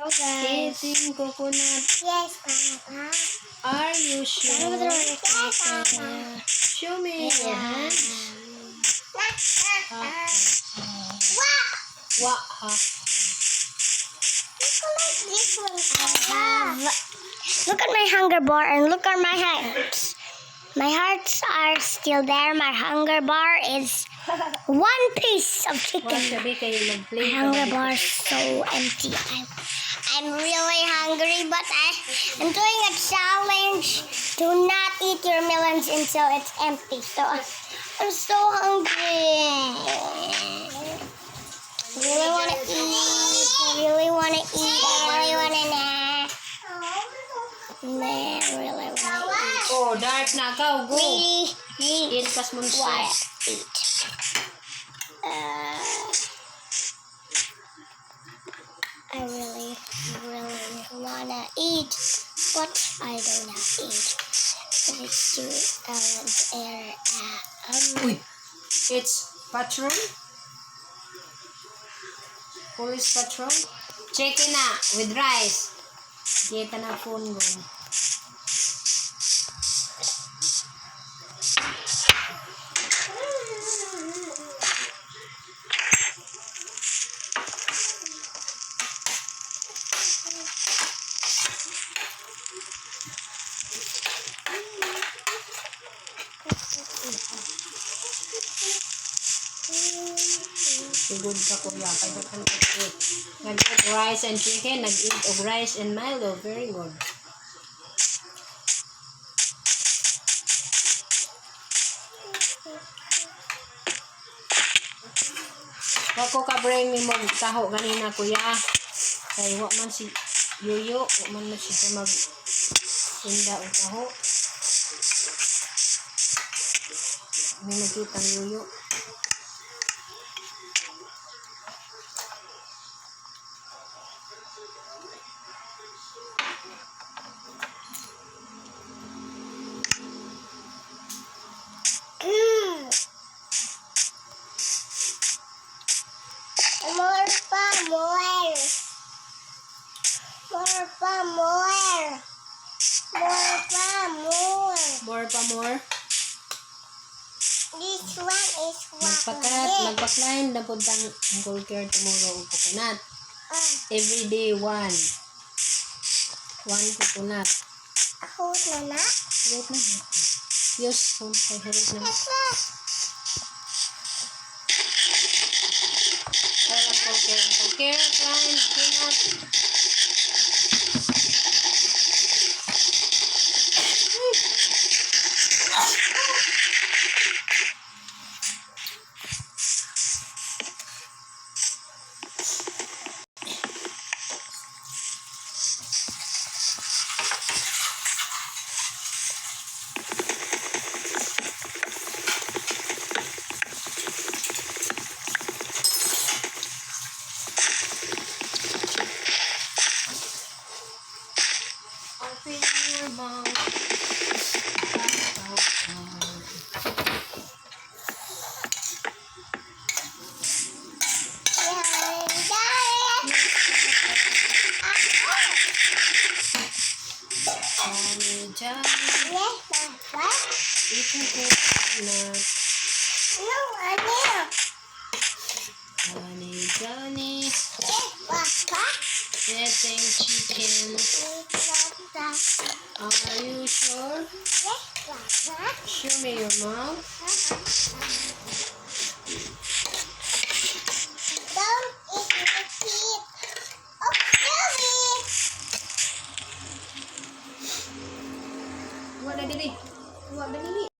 guys. Eating coconut. Yes, Papa. Are you sure? Yes, Papa. Show me your hands. What? Look at my hunger bar and look at my hearts. My hearts are still there. My hunger bar is one piece of chicken. My hunger bar is so empty. I'm really hungry, but I'm doing a challenge. Do not eat your melons until it's empty. So I'm so hungry. I really want to eat. I really want to eat. I really want to nap. I really want to eat. Oh, dark na ka. Go. Really Eat pas mo want to eat. I really want to eat, but I don't have to eat. But it's too Uy. It's patrol. Police patrol. Chicken na with rice. Kita na phone mo. Good ka kuya. Kaya ka nag-eat. Nag-eat rice and chicken. Nag-eat of rice and Milo. Very good. Wako ka bring ni mo taho ganina kuya. Kay wa man si Yuyo. Wa man siya mag-inda o taho. May nakitang Yuyo. More. This one is Magpaklain na puntang Uncle Care tomorrow o coconut. Every day one coconut. Ako na. Harap na. Yes, kay harap na. Uncle Care, klein, coconut. Open your mouth. Johnny. Eating coconut. Johnny. Eating chicken. Are you sure? Show me your mouth. Don't eat my teeth. Oh, Billy! What did he?